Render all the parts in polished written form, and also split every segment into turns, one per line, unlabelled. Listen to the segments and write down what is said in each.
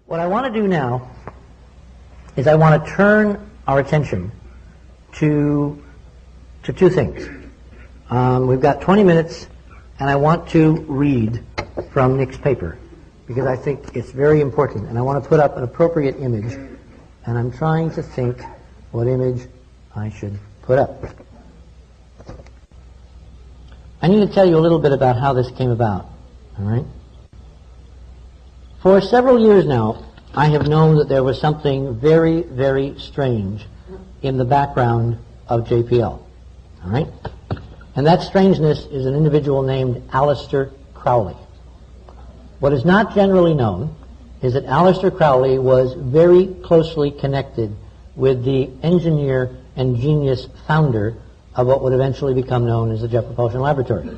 What I want to do now is I want to turn our attention to two things. We've got 20 minutes, and I want to read from Nick's paper because I think it's very important, and I want to put up an appropriate image, and I'm trying to think what image I should put up. I need to tell you a little bit about how this came about, all right? For several years now, I have known that there was something very, very strange in the background of JPL, all right? And that strangeness is an individual named Aleister Crowley. What is not generally known is that Aleister Crowley was very closely connected with the engineer and genius founder of what would eventually become known as the Jet Propulsion Laboratory.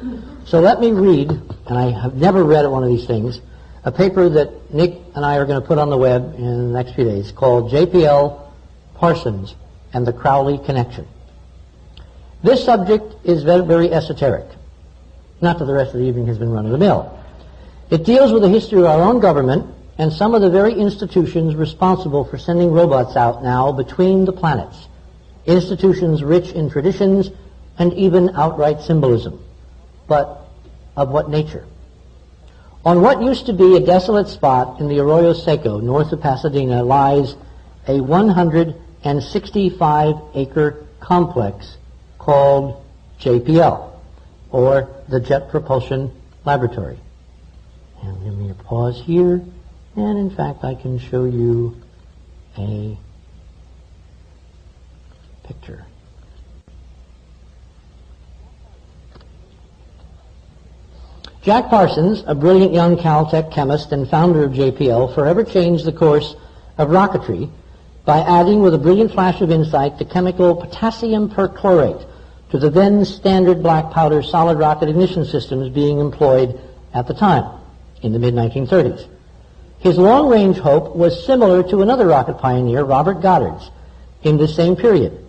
So let me read, and I have never read one of these things, a paper that Nick and I are going to put on the web in the next few days called JPL, Parsons, and the Crowley Connection. This subject is very, very esoteric. Not that the rest of the evening has been run-of-the-mill. It deals with the history of our own government and some of the very institutions responsible for sending robots out now between the planets. Institutions rich in traditions and even outright symbolism. But of what nature? On what used to be a desolate spot in the Arroyo Seco, north of Pasadena, lies a 165-acre complex called JPL, or the Jet Propulsion Laboratory. And give me a pause here, and in fact I can show you a picture. Jack Parsons, a brilliant young Caltech chemist and founder of JPL, forever changed the course of rocketry by adding with a brilliant flash of insight the chemical potassium perchlorate to the then standard black powder solid rocket ignition systems being employed at the time, in the mid-1930s. His long-range hope was similar to another rocket pioneer, Robert Goddard's, in the same period.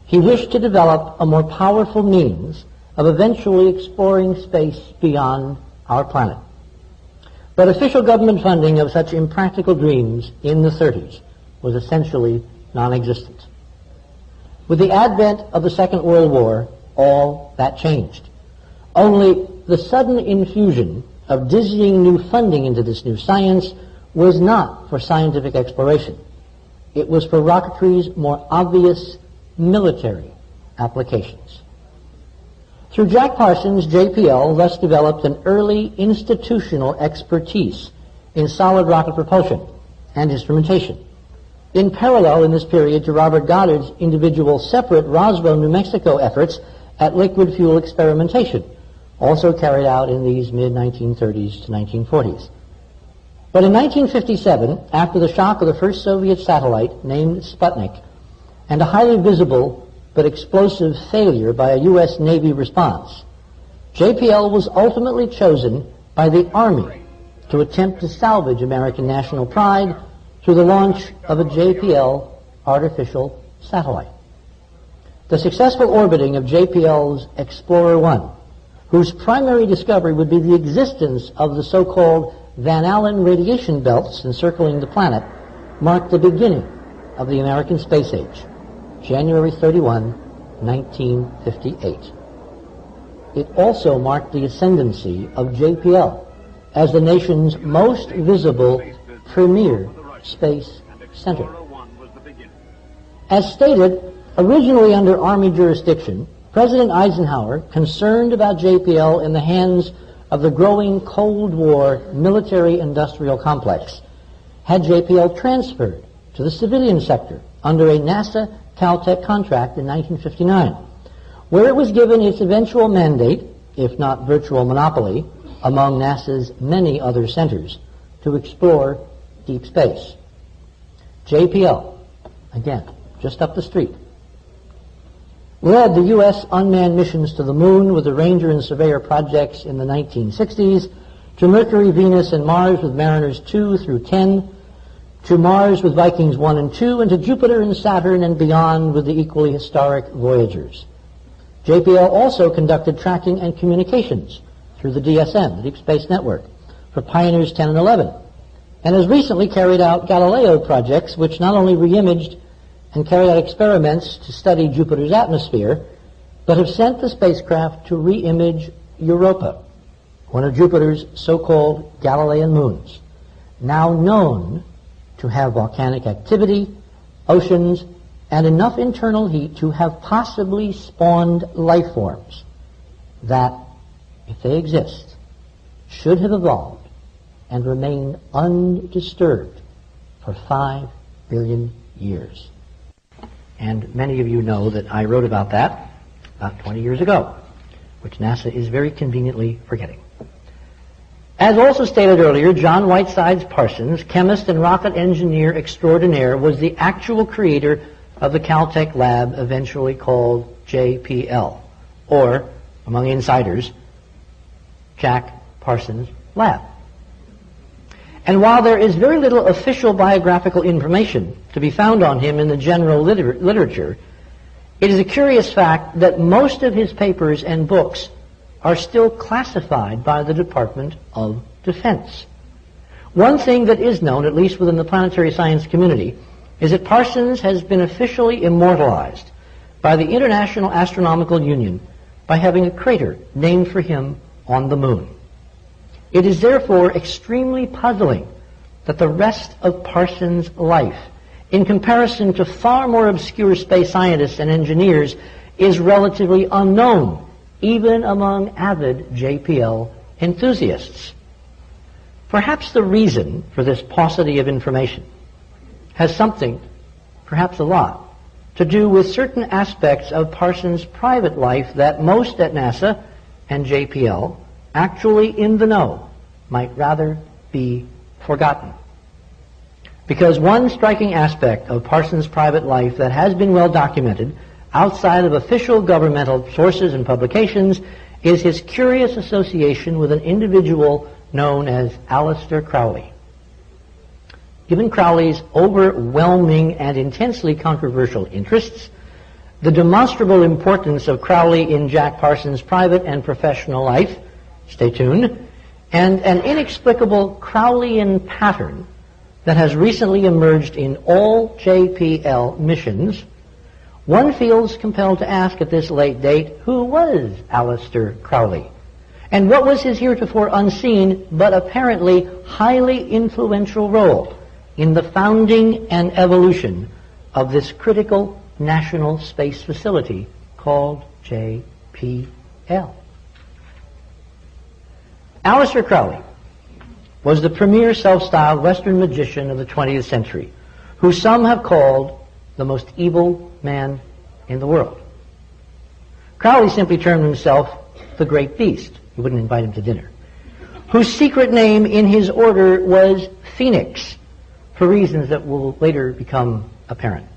He wished to develop a more powerful means of eventually exploring space beyond our planet. But official government funding of such impractical dreams in the 30s was essentially non-existent. With the advent of the Second World War, all that changed. Only the sudden infusion of dizzying new funding into this new science was not for scientific exploration. It was for rocketry's more obvious military applications. Through Jack Parsons, JPL thus developed an early institutional expertise in solid rocket propulsion and instrumentation. In parallel in this period to Robert Goddard's individual separate Roswell, New Mexico efforts at liquid fuel experimentation, also carried out in these mid-1930s to 1940s. But in 1957, after the shock of the first Soviet satellite named Sputnik and a highly visible but explosive failure by a U.S. Navy response, JPL was ultimately chosen by the Army to attempt to salvage American national pride through the launch of a JPL artificial satellite. The successful orbiting of JPL's Explorer-1, whose primary discovery would be the existence of the so-called Van Allen radiation belts encircling the planet, marked the beginning of the American space age, January 31, 1958. It also marked the ascendancy of JPL as the nation's most visible premier space center. As stated, originally under Army jurisdiction, President Eisenhower, concerned about JPL in the hands of the growing Cold War military-industrial complex, had JPL transferred to the civilian sector under a NASA Caltech contract in 1959, where it was given its eventual mandate, if not virtual monopoly, among NASA's many other centers, to explore deep space. JPL, again, just up the street, led the U.S. unmanned missions to the moon with the Ranger and Surveyor projects in the 1960s, to Mercury, Venus, and Mars with Mariners 2 through 10, to Mars with Vikings 1 and 2, and to Jupiter and Saturn and beyond with the equally historic Voyagers. JPL also conducted tracking and communications through the DSN, the Deep Space Network, for Pioneers 10 and 11, and has recently carried out Galileo projects which not only re-imaged and carried out experiments to study Jupiter's atmosphere, but have sent the spacecraft to re-image Europa, one of Jupiter's so-called Galilean moons, now known to have volcanic activity, oceans, and enough internal heat to have possibly spawned life forms that, if they exist, should have evolved and remained undisturbed for 5 billion years. And many of you know that I wrote about that about 20 years ago, which NASA is very conveniently forgetting. As also stated earlier, John Whitesides Parsons, chemist and rocket engineer extraordinaire, was the actual creator of the Caltech lab eventually called JPL, or, among insiders, Jack Parsons Lab. And while there is very little official biographical information to be found on him in the general literature, it is a curious fact that most of his papers and books are still classified by the Department of Defense. One thing that is known, at least within the planetary science community, is that Parsons has been officially immortalized by the International Astronomical Union by having a crater named for him on the moon. It is therefore extremely puzzling that the rest of Parsons' life, in comparison to far more obscure space scientists and engineers, is relatively unknown, even among avid JPL enthusiasts. Perhaps the reason for this paucity of information has something, perhaps a lot, to do with certain aspects of Parsons' private life that most at NASA and JPL, actually in the know, might rather be forgotten. Because one striking aspect of Parsons' private life that has been well documented outside of official governmental sources and publications is his curious association with an individual known as Aleister Crowley. Given Crowley's overwhelming and intensely controversial interests, the demonstrable importance of Crowley in Jack Parsons' private and professional life, stay tuned, and an inexplicable Crowleyan pattern that has recently emerged in all JPL missions, one feels compelled to ask at this late date, who was Aleister Crowley? And what was his heretofore unseen, but apparently highly influential role in the founding and evolution of this critical national space facility called JPL? Aleister Crowley was the premier self-styled Western magician of the 20th century, who some have called the most evil man in the world. Crowley simply termed himself the Great Beast. He wouldn't invite him to dinner. Whose secret name in his order was Phoenix, for reasons that will later become apparent.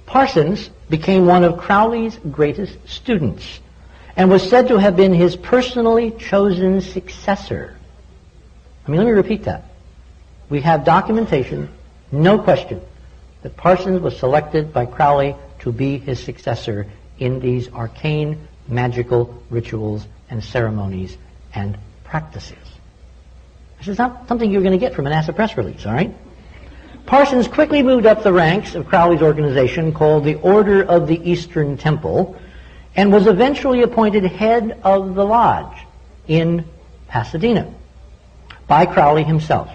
Parsons became one of Crowley's greatest students and was said to have been his personally chosen successor. Let me repeat that. We have documentation, no question, that Parsons was selected by Crowley to be his successor in these arcane, magical rituals and ceremonies and practices. This is not something you're going to get from a NASA press release, all right? Parsons quickly moved up the ranks of Crowley's organization called the Order of the Eastern Temple and was eventually appointed head of the lodge in Pasadena by Crowley himself.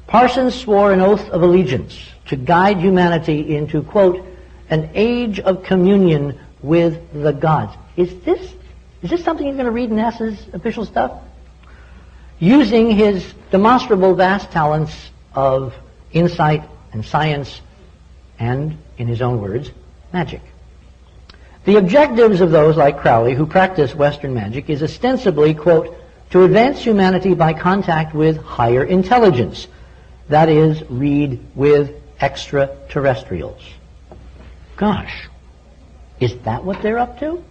Parsons swore an oath of allegiance to guide humanity into, quote, an age of communion with the gods. Is this something you're going to read in NASA's official stuff? Using his demonstrable vast talents of insight and science and, in his own words, magic. The objectives of those like Crowley who practice Western magic is ostensibly, quote, to advance humanity by contact with higher intelligence. That is, read with extraterrestrials. Gosh, is that what they're up to?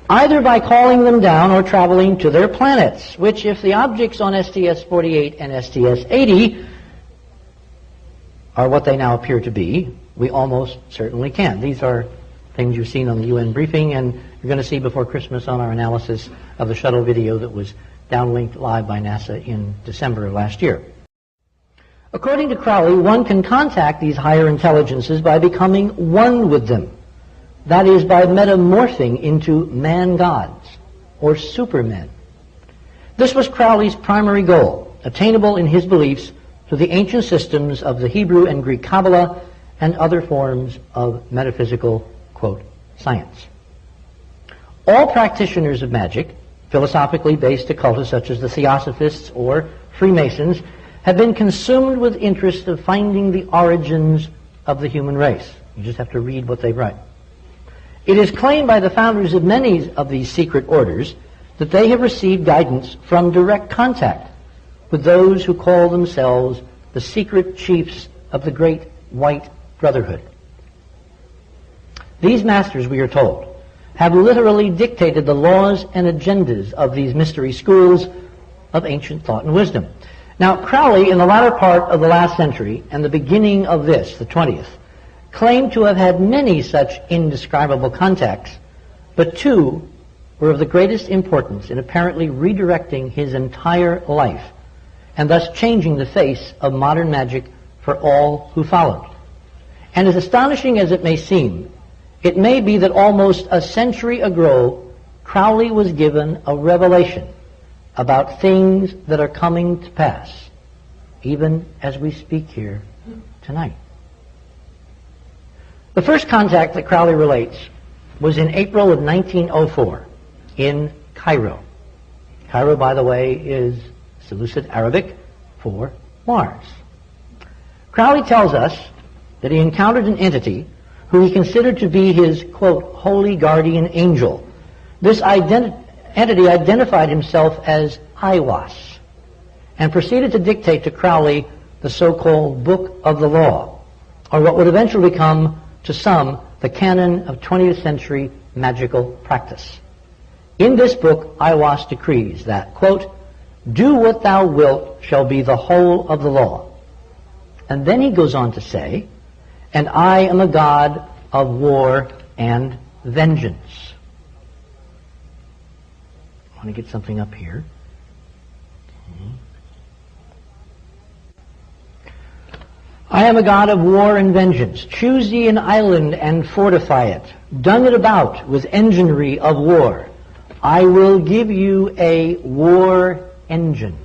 Either by calling them down or traveling to their planets, which if the objects on STS-48 and STS-80 are what they now appear to be, we almost certainly can. These are things you've seen on the UN briefing, and you're going to see before Christmas on our analysis of the shuttle video that was downlinked live by NASA in December of last year. According to Crowley, one can contact these higher intelligences by becoming one with them. That is, by metamorphing into man-gods, or supermen. This was Crowley's primary goal, attainable in his beliefs through the ancient systems of the Hebrew and Greek Kabbalah and other forms of metaphysical, quote, science. All practitioners of magic, philosophically based occultists such as the Theosophists or Freemasons, have been consumed with interest of finding the origins of the human race. You just have to read what they write. It is claimed by the founders of many of these secret orders that they have received guidance from direct contact with those who call themselves the secret chiefs of the great white brotherhood. These masters, we are told, have literally dictated the laws and agendas of these mystery schools of ancient thought and wisdom. Now, Crowley, in the latter part of the last century and the beginning of this, the 20th, claimed to have had many such indescribable contacts, but two were of the greatest importance in apparently redirecting his entire life and thus changing the face of modern magic for all who followed. And as astonishing as it may seem, it may be that almost a century ago, Crowley was given a revelation about things that are coming to pass, even as we speak here tonight. The first contact that Crowley relates was in April of 1904 in Cairo. Cairo, by the way, is Seleucid Arabic for Mars. Crowley tells us that he encountered an entity who he considered to be his, quote, holy guardian angel. This entity identified himself as Aiwass and proceeded to dictate to Crowley the so-called Book of the Law, or what would eventually become, to some, the canon of 20th century magical practice. In this book, Aiwass decrees that, quote, do what thou wilt shall be the whole of the law. And then he goes on to say, and I am a god of war and vengeance. I want to get something up here. I am a god of war and vengeance. Choose ye an island and fortify it. Dung it about with enginery of war. I will give you a war engine.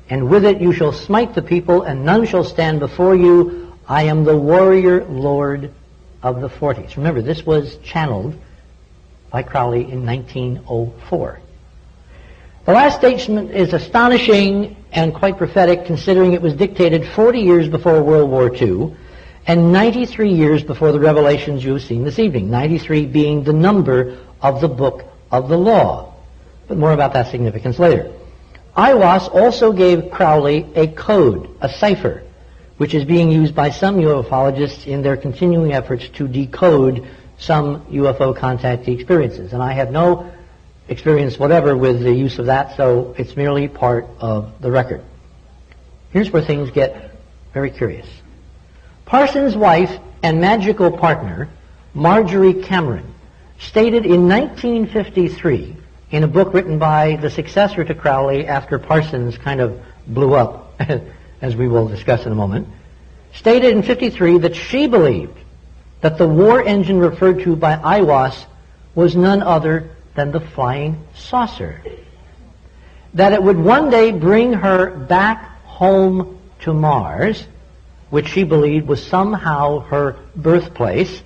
And with it you shall smite the people, and none shall stand before you. I am the warrior lord of the 40s. Remember, this was channeled by Crowley in 1904. The last statement is astonishing and quite prophetic, considering it was dictated 40 years before World War II and 93 years before the revelations you have seen this evening, 93 being the number of the Book of the Law. But more about that significance later. Aiwass also gave Crowley a code, a cipher, which is being used by some ufologists in their continuing efforts to decode some UFO contactee experiences. And I have no experience whatever with the use of that, so it's merely part of the record. Here's where things get very curious. Parsons' wife and magical partner, Marjorie Cameron, stated in 1953 in a book written by the successor to Crowley after Parsons kind of blew up, as we will discuss in a moment, stated in 53 that she believed that the war engine referred to by Aiwass was none other than the flying saucer. That it would one day bring her back home to Mars, which she believed was somehow her birthplace,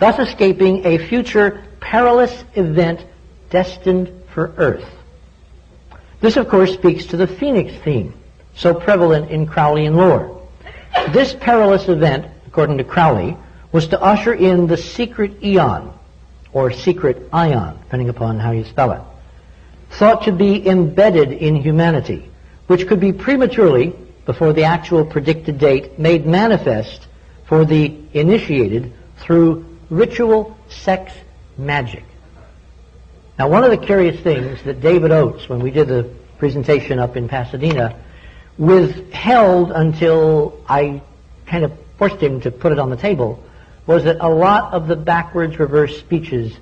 thus escaping a future perilous event destined for Earth. This, of course, speaks to the Phoenix theme, so prevalent in Crowleyan lore. This perilous event, according to Crowley, was to usher in the secret eon, or secret ion, depending upon how you spell it, thought to be embedded in humanity, which could be prematurely, before the actual predicted date, made manifest for the initiated through ritual sex magic. Now, one of the curious things that David Oates, when we did the presentation up in Pasadena, withheld until I kind of forced him to put it on the table, was that a lot of the backwards reverse speeches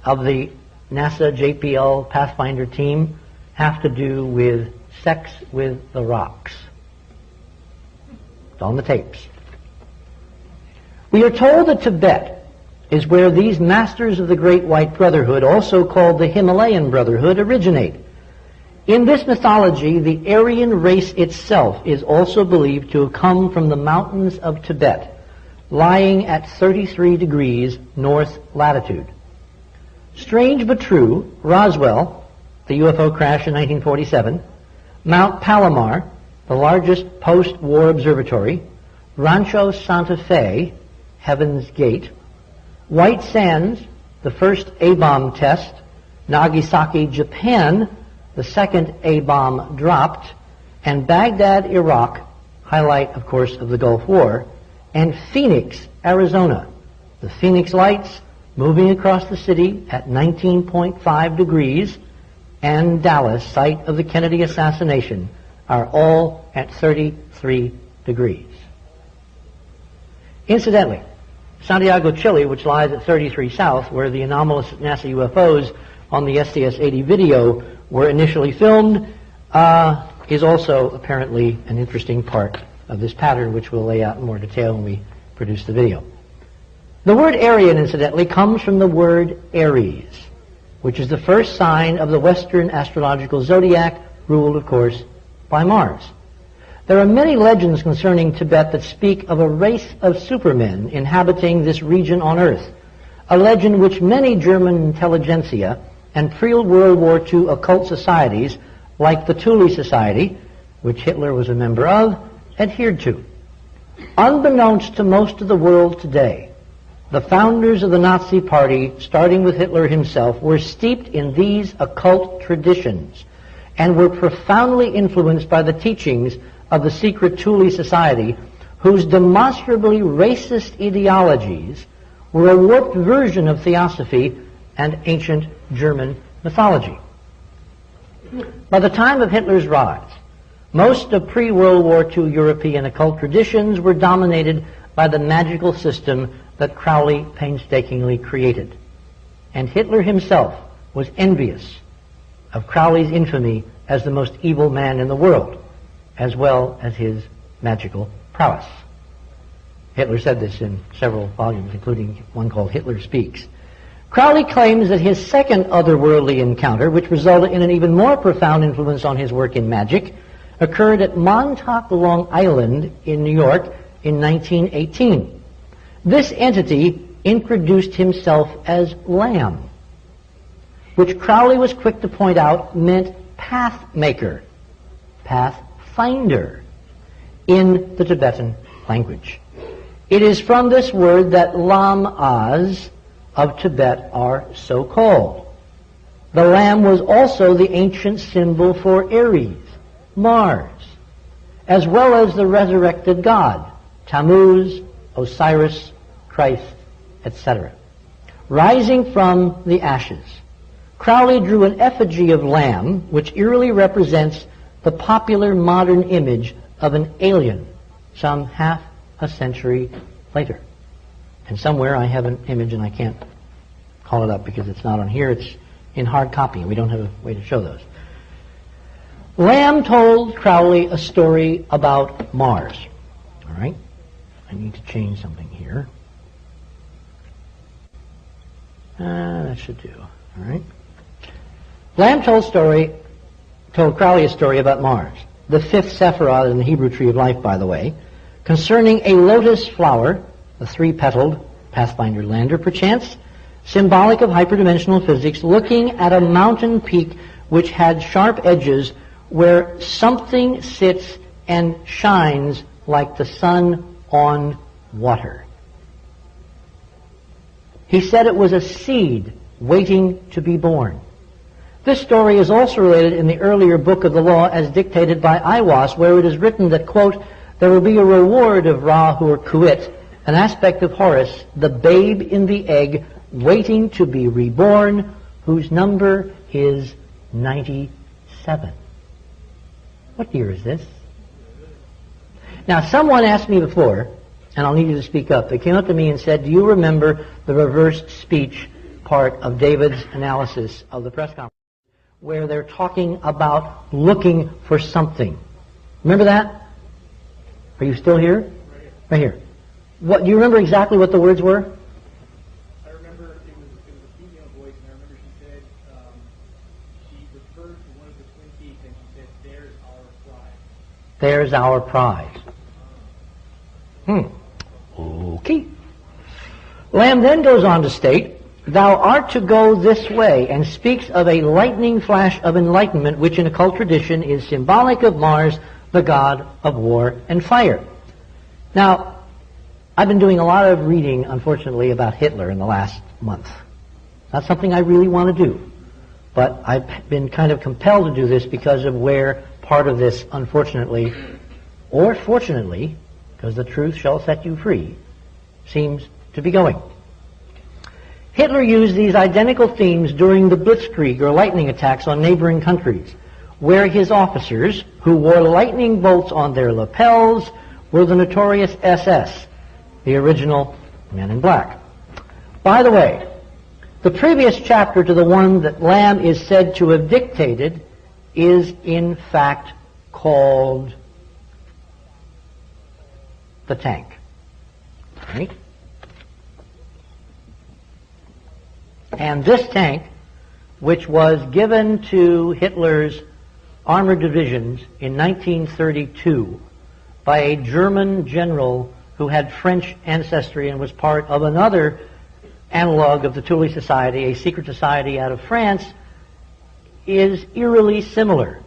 of the NASA JPL Pathfinder team have to do with sex with the rocks. It's on the tapes. We are told that Tibet is where these masters of the Great White Brotherhood, also called the Himalayan Brotherhood, originate. In this mythology, the Aryan race itself is also believed to have come from the mountains of Tibet, lying at 33 degrees north latitude. Strange but true, Roswell, the UFO crash in 1947, Mount Palomar, the largest post-war observatory, Rancho Santa Fe, Heaven's Gate, White Sands, the first A-bomb test, Nagasaki, Japan, the second A-bomb dropped, and Baghdad, Iraq, highlight, of course, of the Gulf War, and Phoenix, Arizona, the Phoenix Lights moving across the city at 19.5 degrees, and Dallas, site of the Kennedy assassination, are all at 33 degrees. Incidentally, Santiago, Chile, which lies at 33 south, where the anomalous NASA UFOs on the STS-80 video were initially filmed, is also apparently an interesting part of this pattern, which we'll lay out in more detail when we produce the video. The word Aryan, incidentally, comes from the word Aries, which is the first sign of the Western astrological zodiac, ruled, of course, by Mars. There are many legends concerning Tibet that speak of a race of supermen inhabiting this region on Earth, a legend which many German intelligentsia and pre-World War II occult societies, like the Thule Society, which Hitler was a member of, adhered to. Unbeknownst to most of the world today, the founders of the Nazi Party, starting with Hitler himself, were steeped in these occult traditions and were profoundly influenced by the teachings of the secret Thule Society, whose demonstrably racist ideologies were a warped version of theosophy and ancient German mythology. By the time of Hitler's rise, most of pre-World War II European occult traditions were dominated by the magical system that Crowley painstakingly created. And Hitler himself was envious of Crowley's infamy as the most evil man in the world, as well as his magical prowess. Hitler said this in several volumes, including one called Hitler Speaks. Crowley claims that his second otherworldly encounter, which resulted in an even more profound influence on his work in magic, occurred at Montauk, Long Island in New York in 1918. This entity introduced himself as Lamb, which Crowley was quick to point out meant pathmaker, pathfinder, in the Tibetan language. It is from this word that Lam-as of Tibet are so called. The lamb was also the ancient symbol for Aries, Mars, as well as the resurrected god, Tammuz, Osiris, Christ, etc. Rising from the ashes, Crowley drew an effigy of lamb, which eerily represents the popular modern image of an alien some half a century later. And somewhere I have an image and I can't call it up because it's not on here. It's in hard copy and we don't have a way to show those. Lamb told Crowley a story about Mars. All right? I need to change something here. That should do. All right? Lamb told Crowley a story about Mars, the fifth Sephiroth in the Hebrew tree of life, by the way, concerning a lotus flower, a three-petaled Pathfinder lander, perchance, symbolic of hyperdimensional physics, looking at a mountain peak which had sharp edges where something sits and shines like the sun on water. He said it was a seed waiting to be born. This story is also related in the earlier Book of the Law as dictated by Aiwass, where it is written that, quote, there will be a reward of Ra or Kuit, an aspect of Horus, the babe in the egg, waiting to be reborn, whose number is 97. What year is this? Now, someone asked me before, and I'll need you to speak up. They came up to me and said, do you remember the reverse speech part of David's analysis of the press conference, where they're talking about looking for something? Remember that? Are you still here? Right here. What, do you remember exactly what the words were?
I remember it was a female voice, and I remember she said, she referred to one of the Twin Peaks, and she said, "There's our prize."
There's our prize. Okay. Lamb then goes on to state, "Thou art to go this way," and speaks of a lightning flash of enlightenment, which in occult tradition is symbolic of Mars, the god of war and fire. Now, I've been doing a lot of reading, unfortunately, about Hitler in the last month. Not something I really want to do, but I've been kind of compelled to do this because of where part of this, unfortunately, or fortunately, because the truth shall set you free, seems to be going. Hitler used these identical themes during the Blitzkrieg, or lightning attacks on neighboring countries, where his officers, who wore lightning bolts on their lapels, were the notorious SS, the original Men in Black. By the way, the previous chapter to the one that Lamb is said to have dictated is in fact called The Tank. Right? And this tank, which was given to Hitler's armored divisions in 1932 by a German general who had French ancestry and was part of another analog of the Thule Society, a secret society out of France, is eerily similar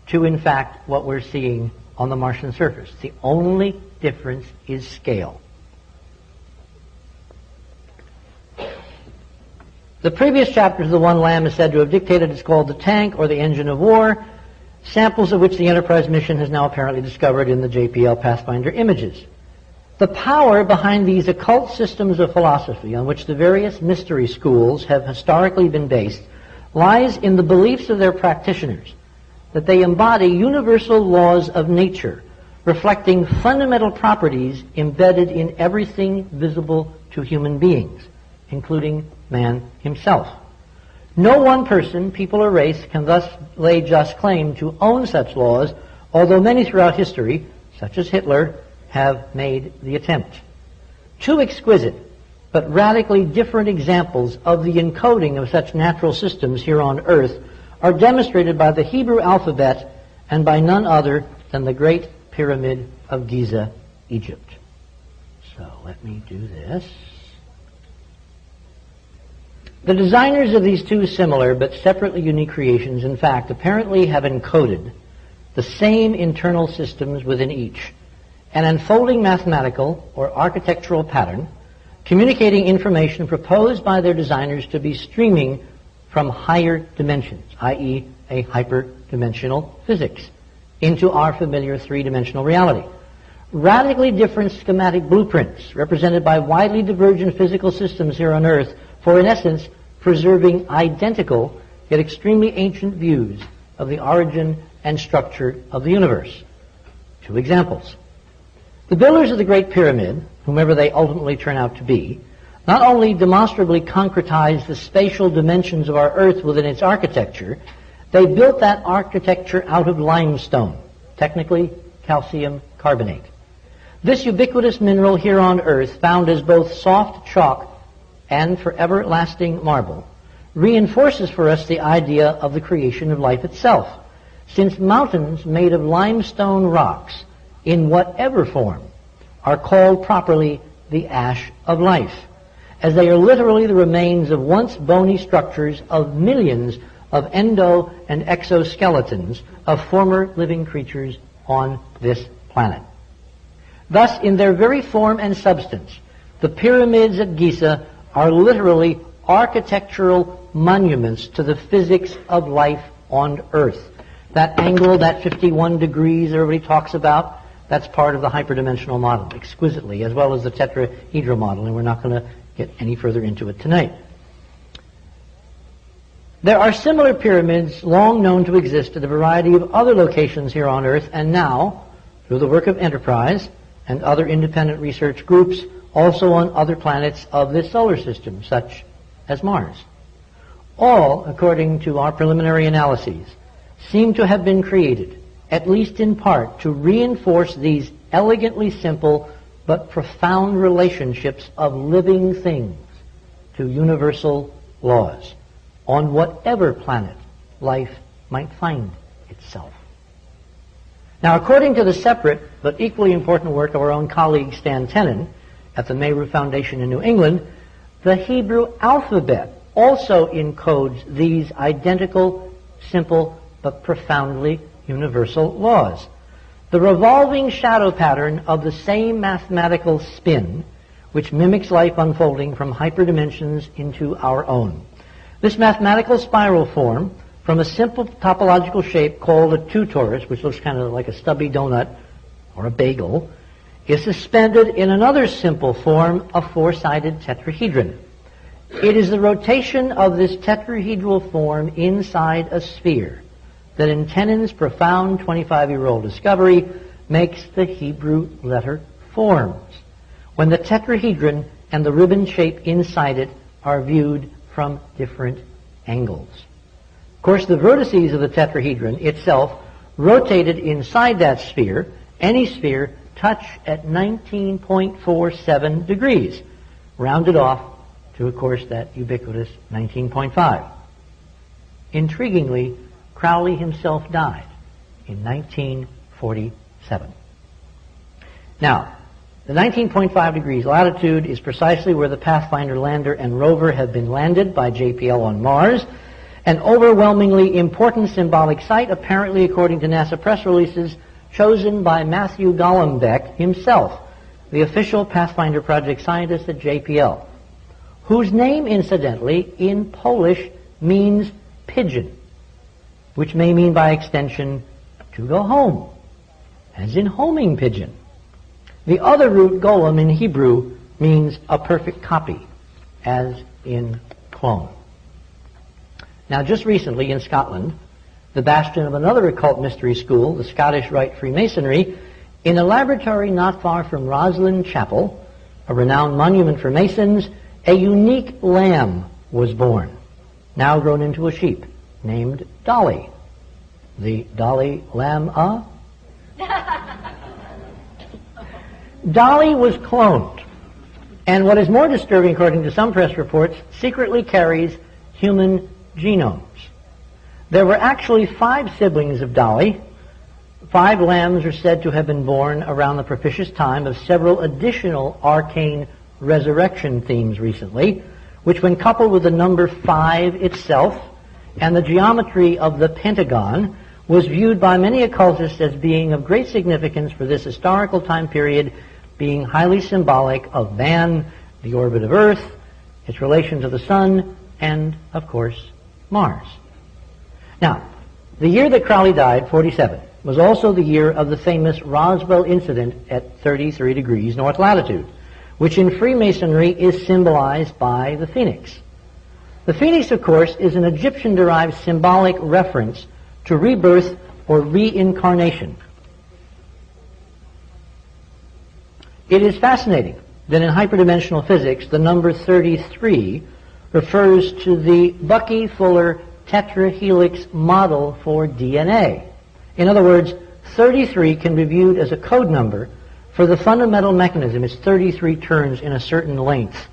to, in fact, what we're seeing on the Martian surface. The only difference is scale. The previous chapters of the one Lamb is said to have dictated is called The Tank, or The Engine of War, samples of which the Enterprise mission has now apparently discovered in the JPL Pathfinder images. The power behind these occult systems of philosophy on which the various mystery schools have historically been based lies in the beliefs of their practitioners that they embody universal laws of nature, reflecting fundamental properties embedded in everything visible to human beings, including man himself. No one person, people, or race can thus lay just claim to own such laws, although many throughout history, such as Hitler, have made the attempt. Two exquisite but radically different examples of the encoding of such natural systems here on Earth are demonstrated by the Hebrew alphabet and by none other than the Great Pyramid of Giza, Egypt. So let me do this. The designers of these two similar but separately unique creations, in fact, apparently have encoded the same internal systems within each, an unfolding mathematical or architectural pattern communicating information proposed by their designers to be streaming from higher dimensions, i.e. a hyperdimensional physics, into our familiar three-dimensional reality. Radically different schematic blueprints represented by widely divergent physical systems here on Earth for, in essence, preserving identical yet extremely ancient views of the origin and structure of the universe. Two examples. The builders of the Great Pyramid, whomever they ultimately turn out to be, not only demonstrably concretized the spatial dimensions of our Earth within its architecture, they built that architecture out of limestone, technically calcium carbonate. This ubiquitous mineral here on Earth, found as both soft chalk and forever lasting marble, reinforces for us the idea of the creation of life itself, since mountains made of limestone rocks, in whatever form, are called properly the ash of life, as they are literally the remains of once bony structures of millions of endo and exoskeletons of former living creatures on this planet. Thus, in their very form and substance, the pyramids at Giza are literally architectural monuments to the physics of life on Earth. That angle, that 51 degrees everybody talks about, that's part of the hyperdimensional model, exquisitely, as well as the tetrahedral model, and we're not going to get any further into it tonight. There are similar pyramids long known to exist at a variety of other locations here on Earth, and now, through the work of Enterprise and other independent research groups, also on other planets of this solar system, such as Mars. All, according to our preliminary analyses, seem to have been created, at least in part, to reinforce these elegantly simple but profound relationships of living things to universal laws on whatever planet life might find itself. Now, according to the separate but equally important work of our own colleague Stan Tenen at the Mayru Foundation in New England, the Hebrew alphabet also encodes these identical, simple, but profoundly universal laws. The revolving shadow pattern of the same mathematical spin which mimics life unfolding from hyperdimensions into our own. This mathematical spiral form from a simple topological shape called a two-torus, which looks kind of like a stubby donut or a bagel, is suspended in another simple form, a four-sided tetrahedron. It is the rotation of this tetrahedral form inside a sphere that in Tenen's profound 25-year-old discovery makes the Hebrew letter forms, when the tetrahedron and the ribbon shape inside it are viewed from different angles. Of course, the vertices of the tetrahedron itself, rotated inside that sphere, any sphere, touch at 19.47 degrees, rounded off to, of course, that ubiquitous 19.5. Intriguingly, Crowley himself died in 1947. Now, the 19.5 degrees latitude is precisely where the Pathfinder lander and rover have been landed by JPL on Mars, an overwhelmingly important symbolic site, apparently, according to NASA press releases, chosen by Matthew Golombek himself, the official Pathfinder project scientist at JPL, whose name, incidentally, in Polish means pigeon, which may mean by extension to go home, as in homing pigeon. The other root, golem, in Hebrew means a perfect copy, as in clone. Now, just recently in Scotland, the bastion of another occult mystery school, the Scottish Rite Freemasonry, in a laboratory not far from Roslin Chapel, a renowned monument for Masons, a unique lamb was born, now grown into a sheep, named Dolly. The Dolly Lamb Dolly was cloned, and what is more disturbing, according to some press reports, secretly carries human genomes. There were actually 5 siblings of Dolly. 5 lambs are said to have been born around the propitious time of several additional arcane resurrection themes recently, which, when coupled with the number 5 itself and the geometry of the pentagon, was viewed by many occultists as being of great significance for this historical time period, being highly symbolic of man, the orbit of Earth, its relation to the Sun, and, of course, Mars. Now, the year that Crowley died, 47, was also the year of the famous Roswell incident at 33 degrees north latitude, which in Freemasonry is symbolized by the phoenix. The phoenix, of course, is an Egyptian-derived symbolic reference to rebirth or reincarnation. It is fascinating that in hyperdimensional physics, the number 33 refers to the Bucky-Fuller tetrahelix model for DNA. In other words, 33 can be viewed as a code number for the fundamental mechanism, it's 33 turns in a certain length,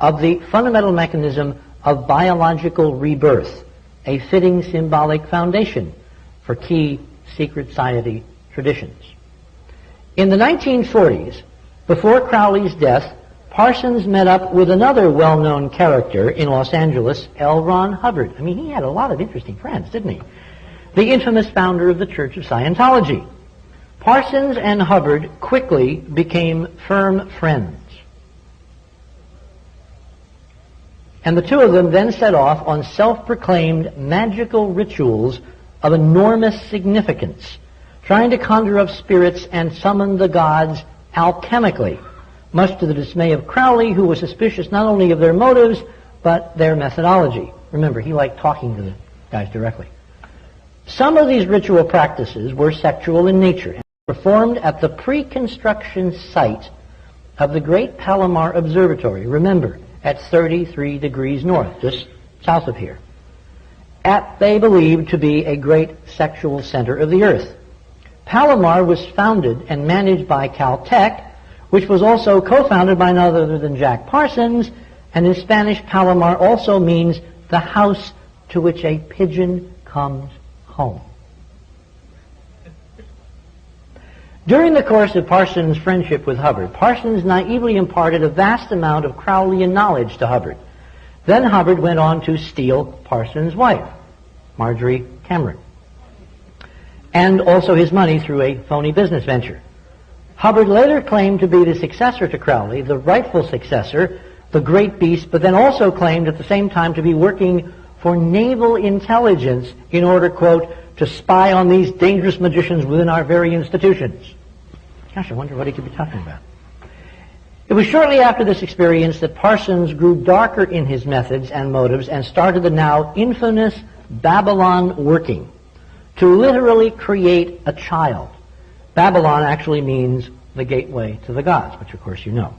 of the fundamental mechanism of biological rebirth, a fitting symbolic foundation for key secret society traditions. In the 1940s, before Crowley's death, Parsons met up with another well-known character in Los Angeles, L. Ron Hubbard. I mean, he had a lot of interesting friends, didn't he? The infamous founder of the Church of Scientology. Parsons and Hubbard quickly became firm friends. And the two of them then set off on self-proclaimed magical rituals of enormous significance, trying to conjure up spirits and summon the gods alchemically, much to the dismay of Crowley, who was suspicious not only of their motives, but their methodology. Remember, he liked talking to the guys directly. Some of these ritual practices were sexual in nature and performed at the pre-construction site of the Great Palomar Observatory, remember, at 33 degrees north, just south of here, at they believed to be a great sexual center of the earth. Palomar was founded and managed by Caltech, which was also co-founded by none other than Jack Parsons, and in Spanish, Palomar also means the house to which a pigeon comes home. During the course of Parsons' friendship with Hubbard, Parsons naively imparted a vast amount of Crowleyan knowledge to Hubbard. Then Hubbard went on to steal Parsons' wife, Marjorie Cameron, and also his money through a phony business venture. Hubbard later claimed to be the successor to Crowley, the rightful successor, the great beast, but then also claimed at the same time to be working for naval intelligence in order, quote, to spy on these dangerous magicians within our very institutions. Gosh, I wonder what he could be talking about. It was shortly after this experience that Parsons grew darker in his methods and motives and started the now infamous Babylon working to literally create a child. Babylon actually means the gateway to the gods, which of course you know.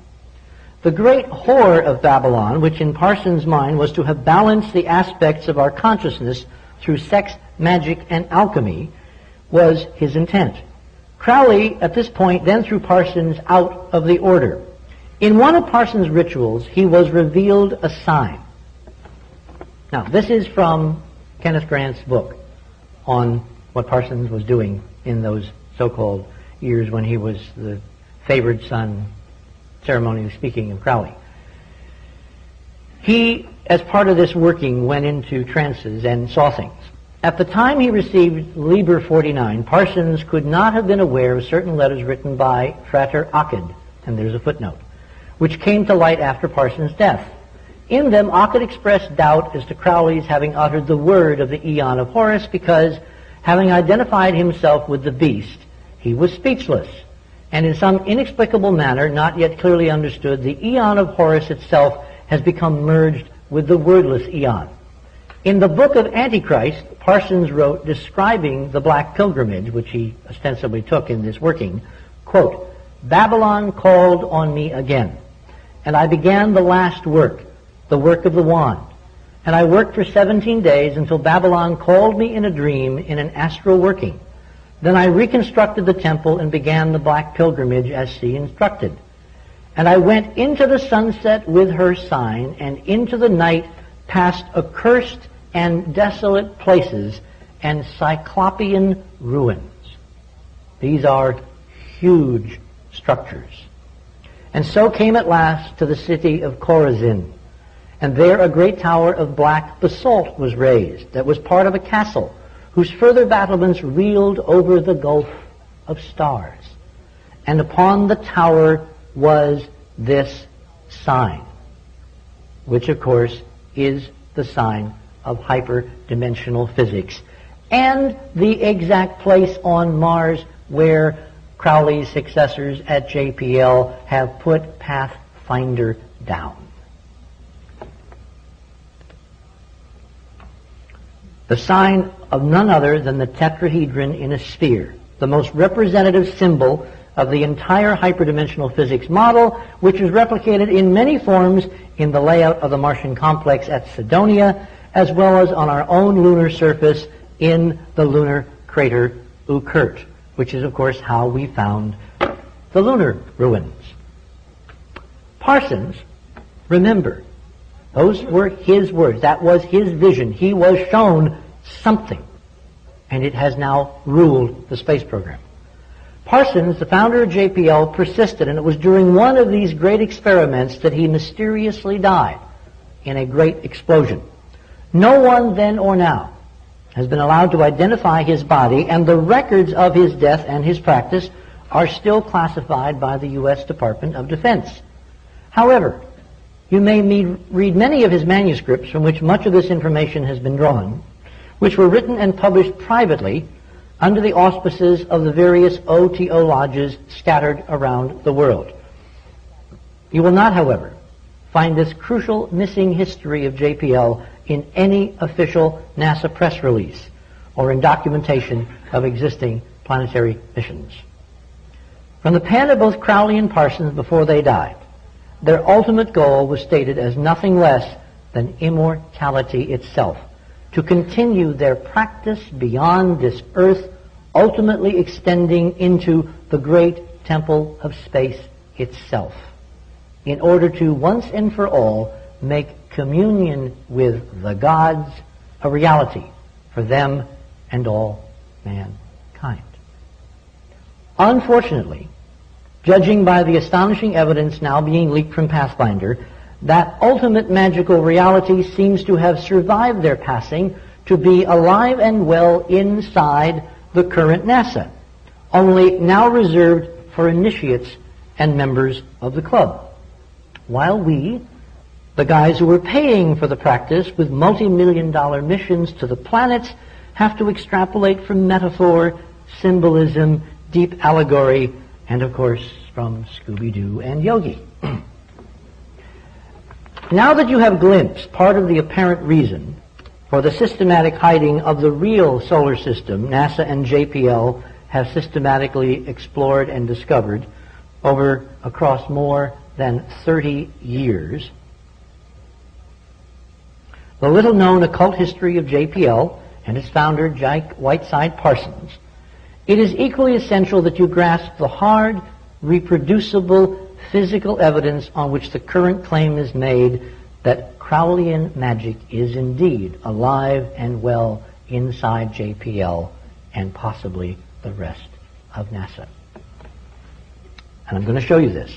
The great whore of Babylon, which in Parsons' mind was to have balanced the aspects of our consciousness through sex, magic, and alchemy, was his intent. Crowley, at this point, then threw Parsons out of the order. In one of Parsons' rituals, he was revealed a sign. Now, this is from Kenneth Grant's book on what Parsons was doing in those so-called years when he was the favored son, ceremonially speaking, of Crowley. He, as part of this working, went into trances and saw things. At the time he received Liber 49, Parsons could not have been aware of certain letters written by Frater Occult, and there's a footnote, which came to light after Parsons' death. In them, Occult expressed doubt as to Crowley's having uttered the word of the Aeon of Horus because, having identified himself with the beast, he was speechless, and in some inexplicable manner, not yet clearly understood, the Aeon of Horus itself has become merged with the wordless Aeon. In the Book of Antichrist, Parsons wrote, describing the Black Pilgrimage, which he ostensibly took in this working, quote, Babylon called on me again, and I began the last work, the work of the wand. And I worked for 17 days until Babylon called me in a dream in an astral working. Then I reconstructed the temple and began the Black Pilgrimage as she instructed. And I went into the sunset with her sign, and into the night past accursed and desolate places and cyclopean ruins. These are huge structures. And so came at last to the city of Chorazin. And there a great tower of black basalt was raised that was part of a castle whose further battlements reeled over the gulf of stars. And upon the tower was this sign, which of course is the sign of hyperdimensional physics, and the exact place on Mars where Crowley's successors at JPL have put Pathfinder down. The sign of none other than the tetrahedron in a sphere, the most representative symbol of the entire hyperdimensional physics model, which is replicated in many forms in the layout of the Martian complex at Cydonia, as well as on our own lunar surface in the lunar crater Occult, which is, of course, how we found the lunar ruins. Parsons, remember, those were his words. That was his vision. He was shown something, and it has now ruled the space program. Parsons, the founder of JPL, persisted, and it was during one of these great experiments that he mysteriously died in a great explosion. No one then or now has been allowed to identify his body, and the records of his death and his practice are still classified by the U.S. Department of Defense. However, you may read many of his manuscripts from which much of this information has been drawn, which were written and published privately under the auspices of the various OTO lodges scattered around the world. You will not, however, find this crucial missing history of JPL in any official NASA press release or in documentation of existing planetary missions. From the pen of both Crowley and Parsons before they died, their ultimate goal was stated as nothing less than immortality itself, to continue their practice beyond this earth ultimately extending into the great temple of space itself, in order to once and for all make communion with the gods a reality for them and all mankind. Unfortunately, judging by the astonishing evidence now being leaked from Pathfinder, that ultimate magical reality seems to have survived their passing to be alive and well inside the current NASA, only now reserved for initiates and members of the club. While we, the guys who are paying for the practice with multi-million-dollar missions to the planets, have to extrapolate from metaphor, symbolism, deep allegory, and of course from Scooby-Doo and Yogi. Now that you have glimpsed part of the apparent reason for the systematic hiding of the real solar system NASA and JPL have systematically explored and discovered across more than 30 years, the little-known occult history of JPL and its founder, Jake Whiteside Parsons, it is equally essential that you grasp the hard, reproducible, physical evidence on which the current claim is made that Crowleyan magic is indeed alive and well inside JPL and possibly the rest of NASA. And I'm going to show you this,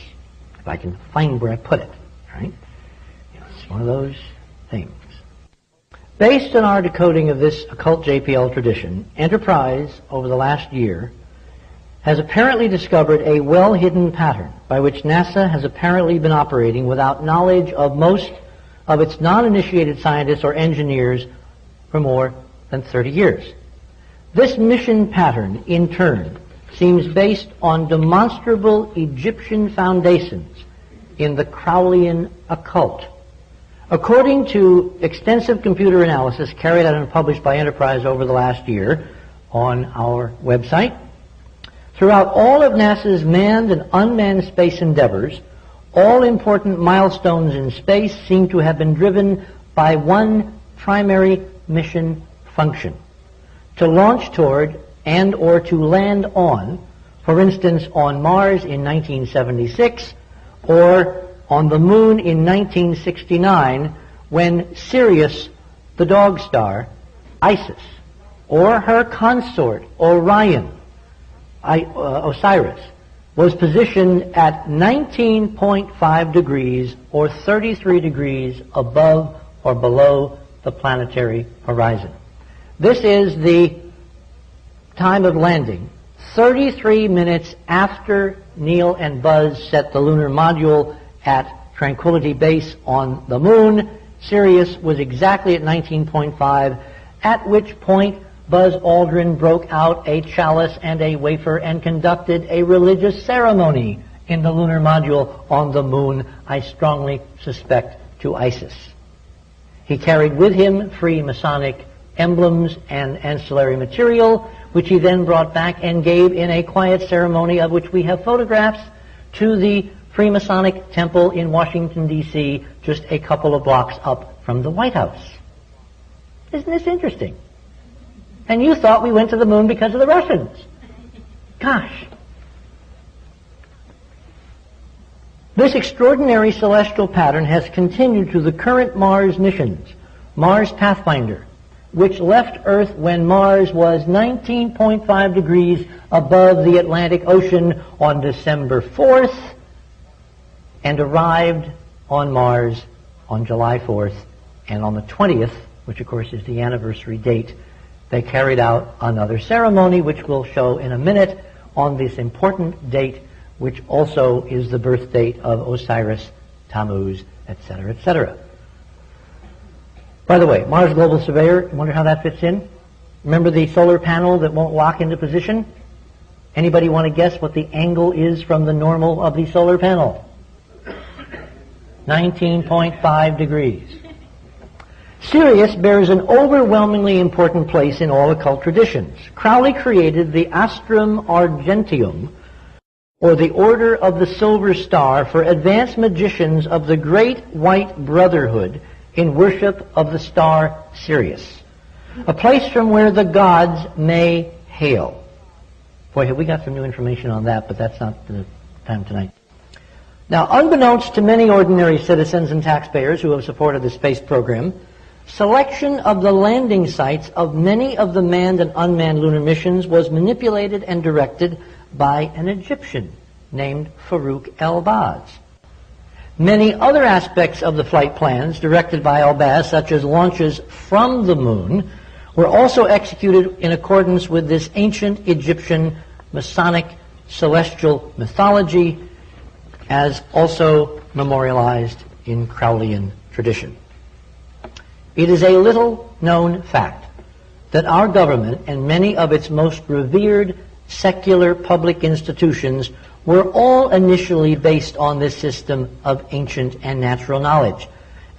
if I can find where I put it, right? It's one of those things. Based on our decoding of this occult JPL tradition, Enterprise, over the last year, has apparently discovered a well-hidden pattern by which NASA has apparently been operating without knowledge of most of its non-initiated scientists or engineers for more than 30 years. This mission pattern, in turn, seems based on demonstrable Egyptian foundations in the Crowleyan occult. According to extensive computer analysis carried out and published by Enterprise over the last year on our website, throughout all of NASA's manned and unmanned space endeavors, all important milestones in space seem to have been driven by one primary mission function: to launch toward and or to land on, for instance, on Mars in 1976 or on the Moon in 1969 when Sirius, the dog star, Isis, or her consort Orion, Osiris, was positioned at 19.5 degrees or 33 degrees above or below the planetary horizon. This is the time of landing, 33 minutes after Neil and Buzz set the lunar module at Tranquility Base on the Moon. Sirius was exactly at 19.5, at which point Buzz Aldrin broke out a chalice and a wafer and conducted a religious ceremony in the lunar module on the Moon, I strongly suspect to Isis. He carried with him Freemasonic emblems and ancillary material, which he then brought back and gave in a quiet ceremony of which we have photographs to the Freemasonic Temple in Washington, D.C., just a couple of blocks up from the White House. Isn't this interesting? And you thought we went to the Moon because of the Russians. Gosh. This extraordinary celestial pattern has continued to the current Mars missions. Mars Pathfinder, which left Earth when Mars was 19.5 degrees above the Atlantic Ocean on December 4th and arrived on Mars on July 4th. And on the 20th, which of course is the anniversary date, they carried out another ceremony, which we'll show in a minute, on this important date, which also is the birth date of Osiris, Tammuz, etc., etc. By the way, Mars Global Surveyor, wonder how that fits in? Remember the solar panel that won't lock into position? Anybody want to guess what the angle is from the normal of the solar panel? 19.5 degrees. Sirius bears an overwhelmingly important place in all occult traditions. Crowley created the Astrum Argentium, or the Order of the Silver Star, for advanced magicians of the Great White Brotherhood in worship of the star Sirius, a place from where the gods may hail. Boy, have we got some new information on that, but that's not the time tonight. Now, unbeknownst to many ordinary citizens and taxpayers who have supported the space program, selection of the landing sites of many of the manned and unmanned lunar missions was manipulated and directed by an Egyptian named Farouk El-Baz. Many other aspects of the flight plans directed by El-Baz, such as launches from the moon, were also executed in accordance with this ancient Egyptian Masonic celestial mythology, as also memorialized in Crowleyan tradition. It is a little-known fact that our government and many of its most revered secular public institutions were all initially based on this system of ancient and natural knowledge,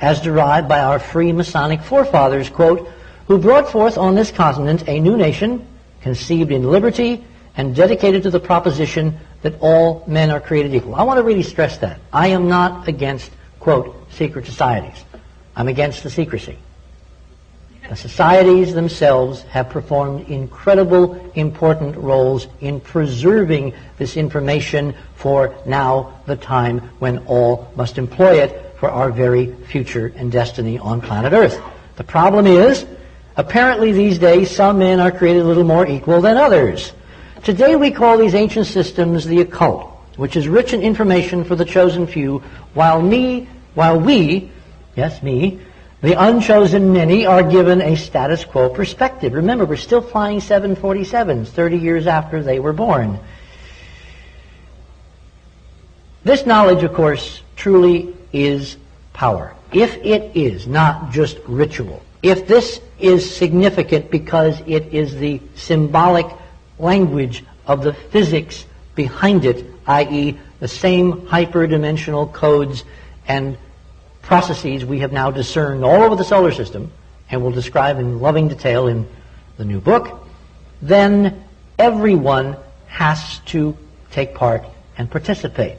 as derived by our free Masonic forefathers, quote, who brought forth on this continent a new nation, conceived in liberty, and dedicated to the proposition that all men are created equal. I want to really stress that. I am not against, quote, secret societies. I'm against the secrecy. The societies themselves have performed incredible, important roles in preserving this information for now the time when all must employ it for our very future and destiny on planet Earth. The problem is, apparently these days some men are created a little more equal than others. Today we call these ancient systems the occult, which is rich in information for the chosen few, while we, yes, me, the unchosen many, are given a status quo perspective. Remember, we're still flying 747s 30 years after they were born. This knowledge, of course, truly is power. If it is not just ritual, if this is significant because it is the symbolic language of the physics behind it, i.e., the same hyperdimensional codes and processes we have now discerned all over the solar system, and will describe in loving detail in the new book, then everyone has to take part and participate.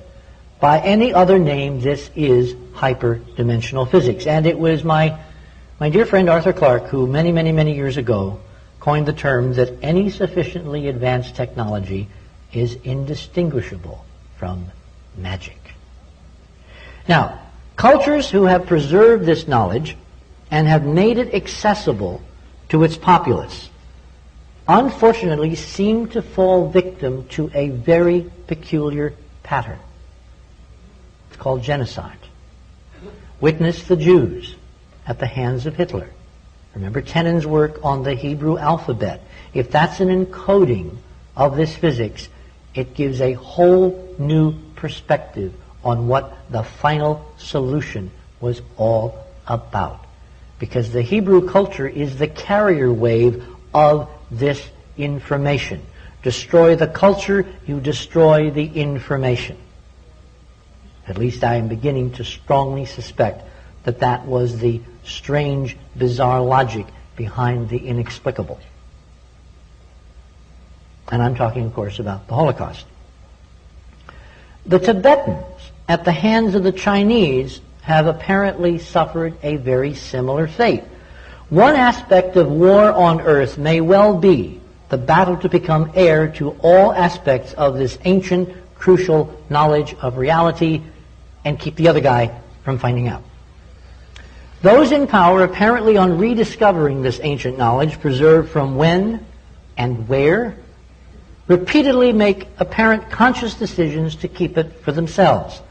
By any other name, this is hyperdimensional physics. And it was my dear friend Arthur Clarke who many, many, many years ago coined the term that any sufficiently advanced technology is indistinguishable from magic. Now, cultures who have preserved this knowledge and have made it accessible to its populace unfortunately seem to fall victim to a very peculiar pattern. It's called genocide. Witness the Jews at the hands of Hitler. Remember Tenen's work on the Hebrew alphabet. If that's an encoding of this physics, it gives a whole new perspective on what the final solution was all about. Because the Hebrew culture is the carrier wave of this information. Destroy the culture, you destroy the information. At least I am beginning to strongly suspect that that was the strange, bizarre logic behind the inexplicable. And I'm talking, of course, about the Holocaust. The Tibetans, at the hands of the Chinese, have apparently suffered a very similar fate. One aspect of war on Earth may well be the battle to become heir to all aspects of this ancient, crucial knowledge of reality and keep the other guy from finding out. Those in power, apparently on rediscovering this ancient knowledge preserved from when and where, repeatedly make apparent conscious decisions to keep it for themselves.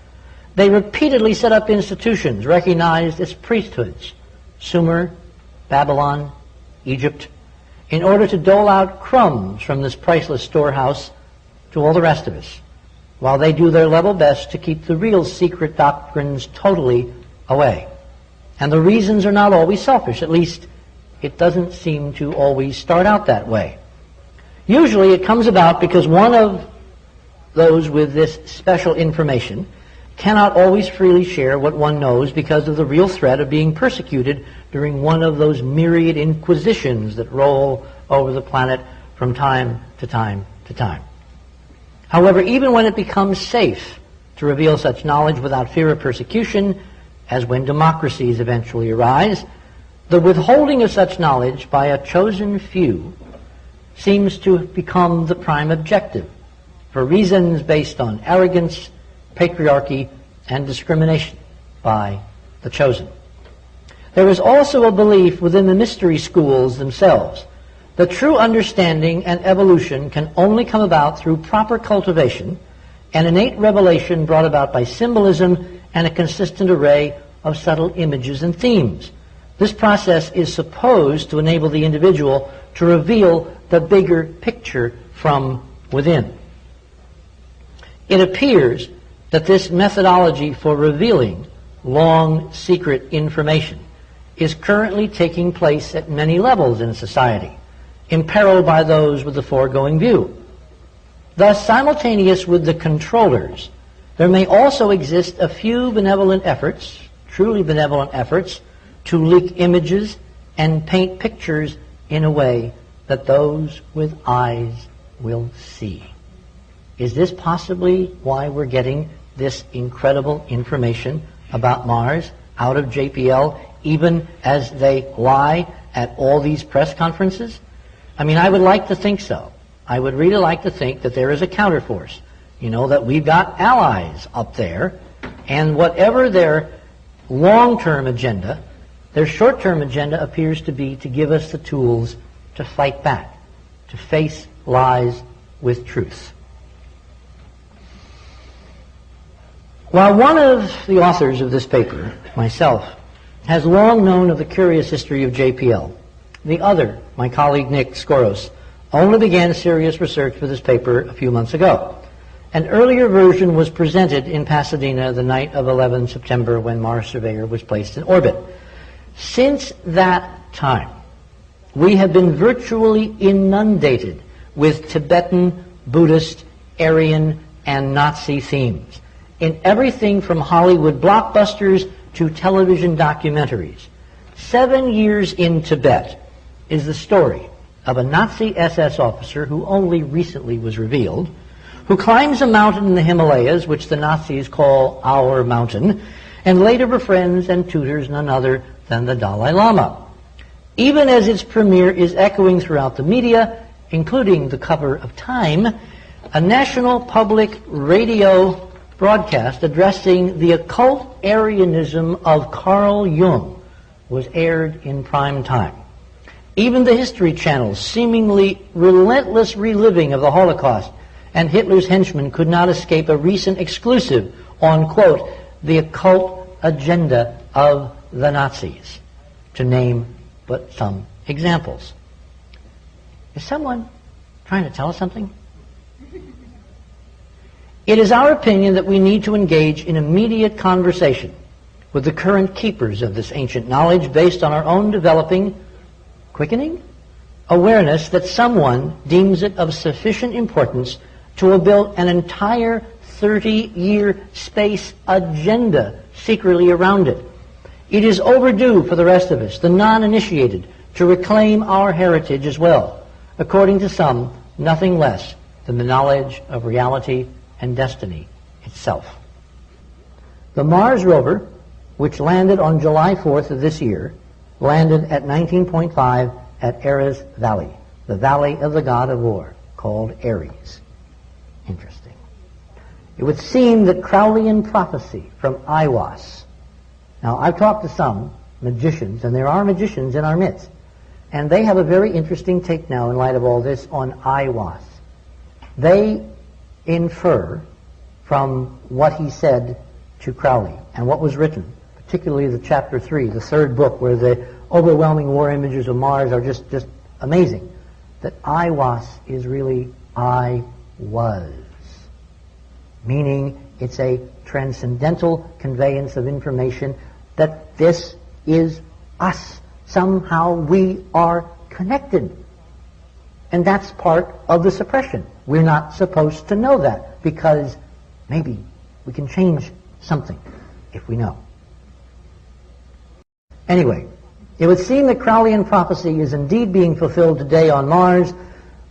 They repeatedly set up institutions recognized as priesthoods, Sumer, Babylon, Egypt, in order to dole out crumbs from this priceless storehouse to all the rest of us, while they do their level best to keep the real secret doctrines totally away. And the reasons are not always selfish. At least it doesn't seem to always start out that way. Usually it comes about because one of those with this special information cannot always freely share what one knows because of the real threat of being persecuted during one of those myriad inquisitions that roll over the planet from time to time to time. However, even when it becomes safe to reveal such knowledge without fear of persecution, as when democracies eventually arise, the withholding of such knowledge by a chosen few seems to have become the prime objective for reasons based on arrogance, patriarchy, and discrimination by the chosen. There is also a belief within the mystery schools themselves that true understanding and evolution can only come about through proper cultivation and innate revelation brought about by symbolism and a consistent array of subtle images and themes. This process is supposed to enable the individual to reveal the bigger picture from within. It appears that this methodology for revealing long secret information is currently taking place at many levels in society, imperiled by those with the foregoing view. Thus, simultaneous with the controllers, there may also exist a few benevolent efforts, truly benevolent efforts, to leak images and paint pictures in a way that those with eyes will see. Is this possibly why we're getting this incredible information about Mars out of JPL, even as they lie at all these press conferences? I mean, I would like to think so. I would really like to think that there is a counterforce. You know, that we've got allies up there, and whatever their long-term agenda, their short-term agenda appears to be to give us the tools to fight back, to face lies with truth. While one of the authors of this paper, myself, has long known of the curious history of JPL, the other, my colleague Nick Skoros, only began serious research for this paper a few months ago. An earlier version was presented in Pasadena the night of 11 September when Mars Surveyor was placed in orbit. Since that time, we have been virtually inundated with Tibetan, Buddhist, Aryan, and Nazi themes in everything from Hollywood blockbusters to television documentaries. 7 years in Tibet is the story of a Nazi SS officer who only recently was revealed, who climbs a mountain in the Himalayas, which the Nazis call our mountain, and later befriends and tutors none other than the Dalai Lama. Even as its premiere is echoing throughout the media, including the cover of Time, a national public radio broadcast addressing the occult Aryanism of Carl Jung was aired in prime time. Even the History Channel's seemingly relentless reliving of the Holocaust and Hitler's henchmen could not escape a recent exclusive on, quote, the occult agenda of the Nazis, to name but some examples. Is someone trying to tell us something? It is our opinion that we need to engage in immediate conversation with the current keepers of this ancient knowledge based on our own developing, quickening awareness that someone deems it of sufficient importance to have built an entire 30-year space agenda secretly around it. It is overdue for the rest of us, the non-initiated, to reclaim our heritage as well. According to some, nothing less than the knowledge of reality and destiny itself. The Mars rover, which landed on July 4th of this year, landed at 19.5 at Ares Valley, the valley of the god of war, called Ares. Interesting. It would seem that Crowleyan prophecy from Aiwass. Now, I've talked to some magicians, and there are magicians in our midst, and they have a very interesting take now in light of all this on Aiwass. They infer from what he said to Crowley and what was written, particularly the chapter 3, the third book, where the overwhelming war images of Mars are just amazing, that Aiwass is really I was, meaning it's a transcendental conveyance of information that this is us. Somehow we are connected. And that's part of the suppression. We're not supposed to know that because maybe we can change something if we know. Anyway, it would seem that Crowleyan prophecy is indeed being fulfilled today on Mars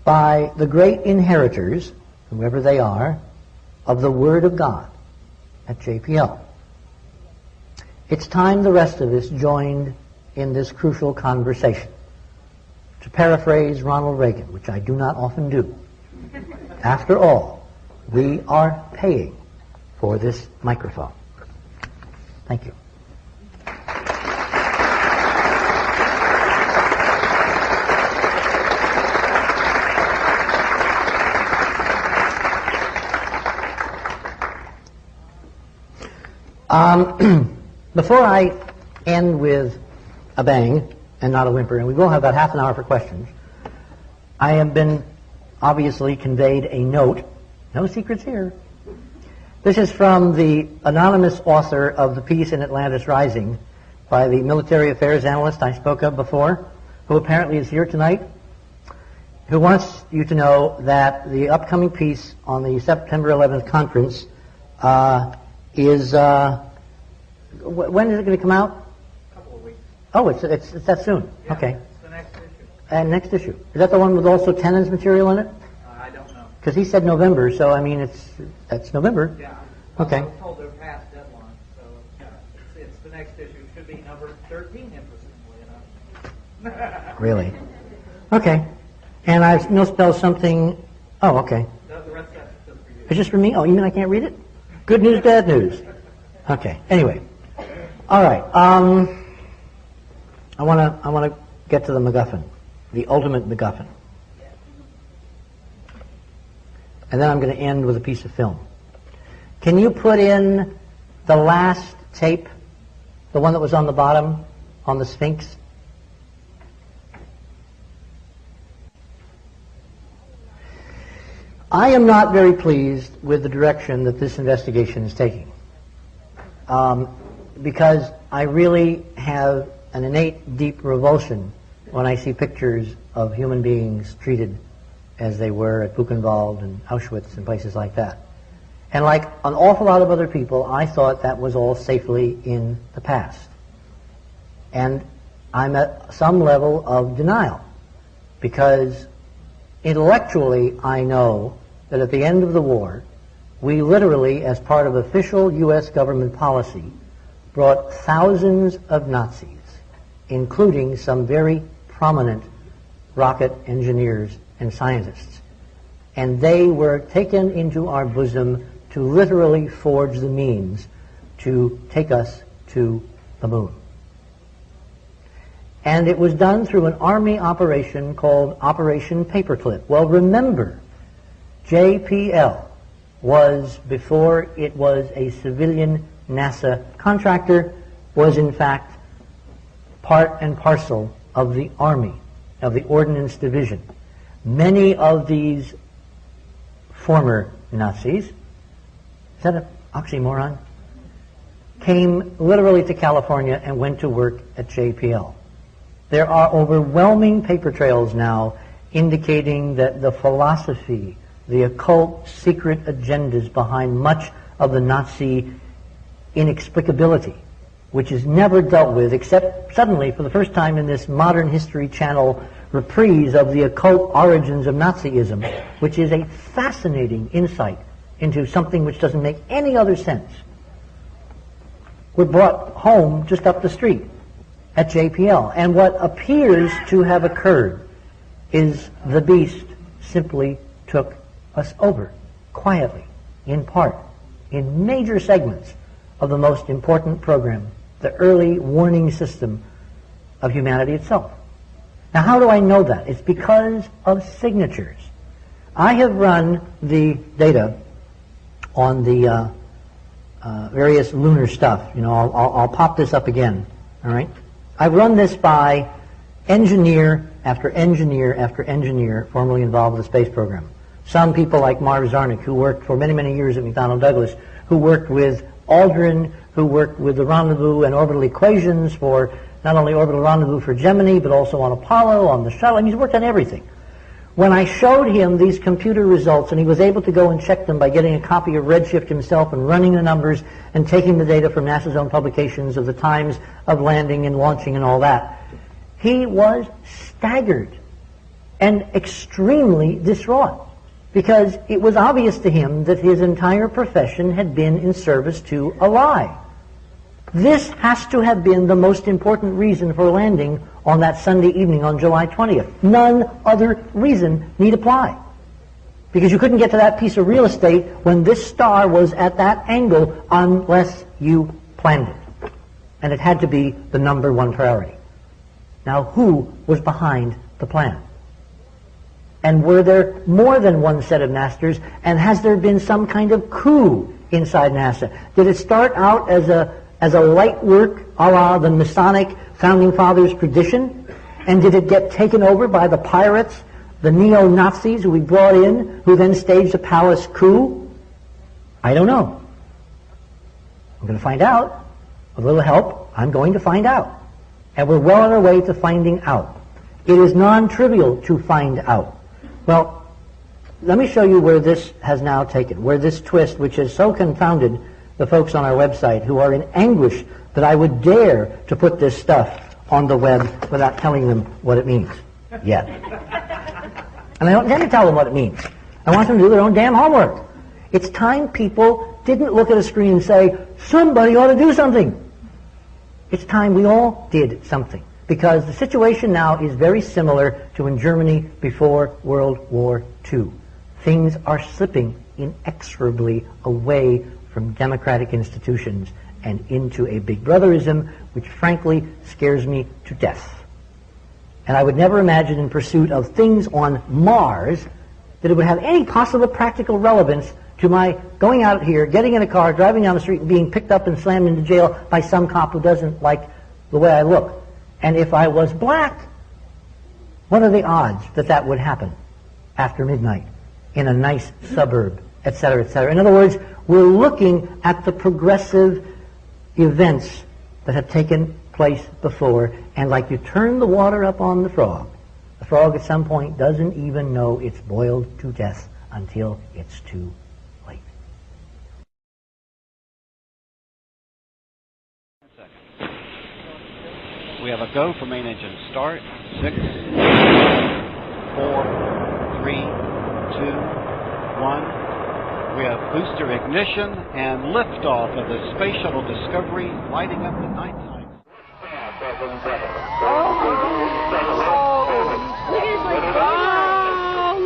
by the great inheritors, whoever they are, of the Word of God at JPL. It's time the rest of us joined in this crucial conversation to paraphrase Ronald Reagan, which I do not often do. After all, we are paying for this microphone. Thank you. Before I end with a bang and not a whimper, and we will have about half an hour for questions, I have been obviously conveyed a note. No secrets here. This is from the anonymous author of the piece in Atlantis Rising by the military affairs analyst I spoke of before, who apparently is here tonight, who wants you to know that the upcoming piece on the September 11th conference is... when is it going to come out?
A couple of weeks.
Oh, it's that soon.
Yeah,
Okay.
It's the next issue.
And next issue. Is that the one with also Tennant's material in it?
I don't know.
Because he said November, so I mean that's November.
Yeah.
Okay.
I was told they're past deadline, so it's the next issue. It should be number 13, interestingly enough.
Really? Okay. And I've misspelled something. Oh, okay.
The rest of that's just for you.
It's just for me? Oh, you mean I can't read it? Good news, bad news. Okay. Anyway. All right. I want to get to the MacGuffin, the ultimate MacGuffin. And then I'm going to end with a piece of film. Can you put in the last tape, the one that was on the bottom, on the Sphinx? I am not very pleased with the direction that this investigation is taking. Because I really have an innate deep revulsion when I see pictures of human beings treated as they were at Buchenwald and Auschwitz and places like that. And like an awful lot of other people, I thought that was all safely in the past. And I'm at some level of denial, because intellectually I know that at the end of the war, we literally, as part of official U.S. government policy, brought thousands of Nazis, including some very prominent rocket engineers and scientists. And they were taken into our bosom to literally forge the means to take us to the moon. And it was done through an Army operation called Operation Paperclip. Well, remember, JPL was, before it was a civilian NASA contractor, was in fact part and parcel of the Army, of the Ordnance Division. Many of these former Nazis, is that an oxymoron? Came literally to California and went to work at JPL. There are overwhelming paper trails now indicating that the philosophy, the occult secret agendas behind much of the Nazi inexplicability, which is never dealt with except suddenly for the first time in this Modern History Channel reprise of the occult origins of Nazism, which is a fascinating insight into something which doesn't make any other sense, were brought home just up the street at JPL. And what appears to have occurred is the beast simply took us over, quietly, in part, in major segments of the most important program, the early warning system of humanity itself. Now, how do I know that? It's because of signatures. I have run the data on the various lunar stuff. You know, I'll pop this up again, all right? I've run this by engineer after engineer after engineer formerly involved with the space program. Some people like Marv Zarnik, who worked for many, many years at McDonnell Douglas, who worked with Aldrin, who worked with the rendezvous and orbital equations for not only orbital rendezvous for Gemini, but also on Apollo, on the shuttle. I mean, he's worked on everything. When I showed him these computer results, and he was able to go and check them by getting a copy of Redshift himself and running the numbers and taking the data from NASA's own publications of the times of landing and launching and all that, he was staggered and extremely distraught, because it was obvious to him that his entire profession had been in service to a lie. This has to have been the most important reason for landing on that Sunday evening on July 20th. None other reason need apply. Because you couldn't get to that piece of real estate when this star was at that angle unless you planned it. And it had to be the number one priority. Now, who was behind the plan? And were there more than one set of masters? And has there been some kind of coup inside NASA? Did it start out as a light work a la the Masonic Founding Fathers tradition? And did it get taken over by the pirates, the neo-Nazis who we brought in, who then staged a palace coup? I don't know. I'm going to find out. With a little help, I'm going to find out. And we're well on our way to finding out. It is non-trivial to find out. Well, let me show you where this has now taken, where this twist, which has so confounded the folks on our website who are in anguish that I would dare to put this stuff on the web without telling them what it means yet. And I don't intend to tell them what it means. I want them to do their own damn homework. It's time people didn't look at a screen and say, somebody ought to do something. It's time we all did something. Because the situation now is very similar to in Germany before World War II. Things are slipping inexorably away from democratic institutions and into a big brotherism, which frankly scares me to death. And I would never imagine in pursuit of things on Mars that it would have any possible practical relevance to my going out here, getting in a car, driving down the street, and being picked up and slammed into jail by some cop who doesn't like the way I look. And if I was black, what are the odds that that would happen after midnight in a nice suburb, et cetera, et cetera? In other words, we're looking at the progressive events that have taken place before, and like you turn the water up on the frog at some point doesn't even know it's boiled to death until it's too late.
We have a go for main engine start. 6, 4, 3, 2, 1. We have booster ignition and liftoff of the Space Shuttle Discovery, lighting up the nighttime.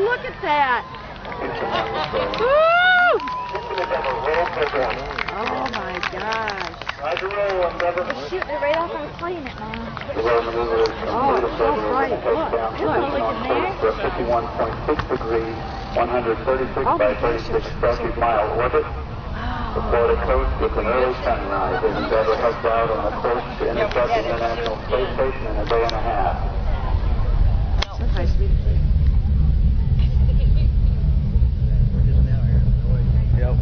Look at that! Woo! Oh my gosh! They're shooting it right off our plane at now. Oh, it's so bright. Look, in there.
51.6 degrees, 136 by 36 Celsius mile orbit. The Florida coast with an early sunrise as Endeavour heads out on a course to intercept the International Space Station in a day and a half.
Sometimes we
Yep.